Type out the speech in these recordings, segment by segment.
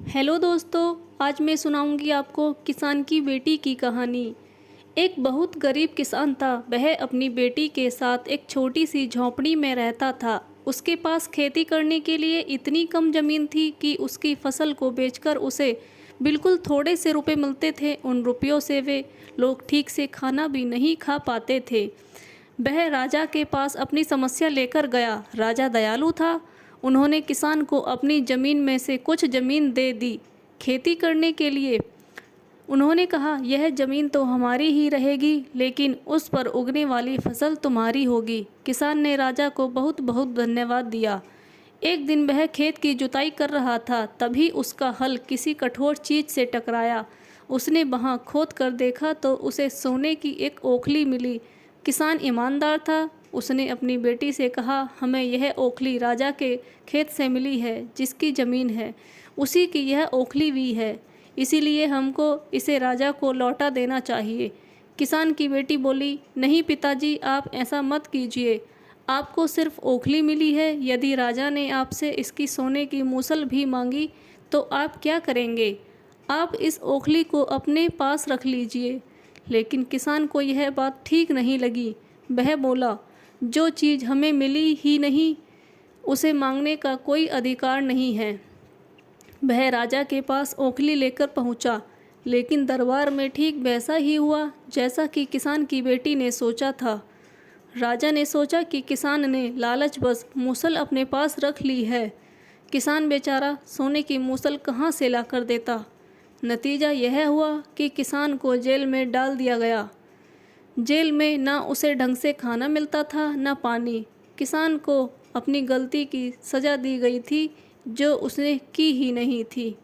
Hello दोस्तों, आज मैं सुनाऊंगी आपको किसान की बेटी की कहानी। एक बहुत गरीब किसान था। वह अपनी बेटी के साथ एक छोटी सी झोंपड़ी में रहता था। उसके पास खेती करने के लिए इतनी कम ज़मीन थी कि उसकी फसल को बेचकर उसे बिल्कुल थोड़े से रुपए मिलते थे। उन रुपयों से वे लोग ठीक से खाना भी नहीं खा पाते थे। वह राजा के पास अपनी समस्या लेकर गया। राजा दयालु था। उन्होंने किसान को अपनी ज़मीन में से कुछ ज़मीन दे दी खेती करने के लिए। उन्होंने कहा, यह ज़मीन तो हमारी ही रहेगी, लेकिन उस पर उगने वाली फसल तुम्हारी होगी। किसान ने राजा को बहुत बहुत धन्यवाद दिया। एक दिन वह खेत की जुताई कर रहा था, तभी उसका हल किसी कठोर चीज़ से टकराया। उसने वहाँ खोद कर देखा तो उसे सोने की एक ओखली मिली। किसान ईमानदार था। उसने अपनी बेटी से कहा, हमें यह ओखली राजा के खेत से मिली है, जिसकी ज़मीन है उसी की यह ओखली भी है, इसीलिए हमको इसे राजा को लौटा देना चाहिए। किसान की बेटी बोली, नहीं पिताजी, आप ऐसा मत कीजिए। आपको सिर्फ ओखली मिली है, यदि राजा ने आपसे इसकी सोने की मूसल भी मांगी तो आप क्या करेंगे? आप इस ओखली को अपने पास रख लीजिए। लेकिन किसान को यह बात ठीक नहीं लगी। वह बोला, जो चीज़ हमें मिली ही नहीं उसे मांगने का कोई अधिकार नहीं है। वह राजा के पास ओखली लेकर पहुंचा, लेकिन दरबार में ठीक वैसा ही हुआ जैसा कि किसान की बेटी ने सोचा था। राजा ने सोचा कि किसान ने लालचवश मूसल अपने पास रख ली है। किसान बेचारा सोने की मूसल कहाँ से ला कर देता। नतीजा यह हुआ कि किसान को जेल में डाल दिया गया। जेल में ना उसे ढंग से खाना मिलता था, ना पानी। किसान को अपनी गलती की सज़ा दी गई थी, जो उसने की ही नहीं थी।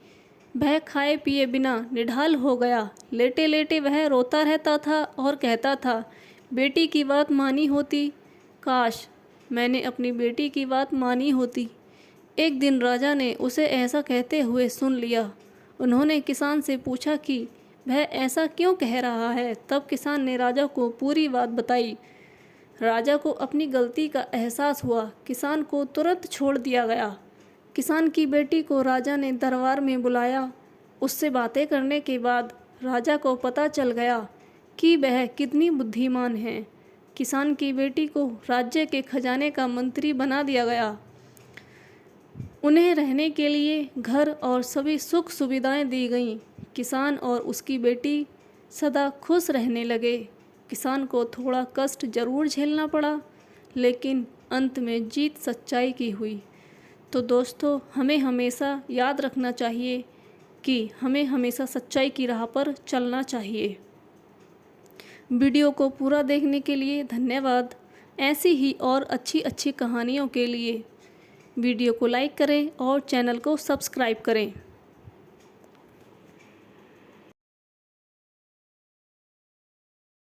वह खाए पिए बिना निढाल हो गया। लेटे लेटे वह रोता रहता था और कहता था, बेटी की बात मानी होती, काश मैंने अपनी बेटी की बात मानी होती। एक दिन राजा ने उसे ऐसा कहते हुए सुन लिया। उन्होंने किसान से पूछा कि वह ऐसा क्यों कह रहा है। तब किसान ने राजा को पूरी बात बताई। राजा को अपनी गलती का एहसास हुआ। किसान को तुरंत छोड़ दिया गया। किसान की बेटी को राजा ने दरबार में बुलाया। उससे बातें करने के बाद राजा को पता चल गया कि वह कितनी बुद्धिमान है। किसान की बेटी को राज्य के खजाने का मंत्री बना दिया गया। उन्हें रहने के लिए घर और सभी सुख सुविधाएं दी गईं। किसान और उसकी बेटी सदा खुश रहने लगे। किसान को थोड़ा कष्ट जरूर झेलना पड़ा, लेकिन अंत में जीत सच्चाई की हुई। तो दोस्तों, हमें हमेशा याद रखना चाहिए कि हमें हमेशा सच्चाई की राह पर चलना चाहिए। वीडियो को पूरा देखने के लिए धन्यवाद। ऐसी ही और अच्छी अच्छी कहानियों के लिए वीडियो को लाइक करें और चैनल को सब्सक्राइब करें।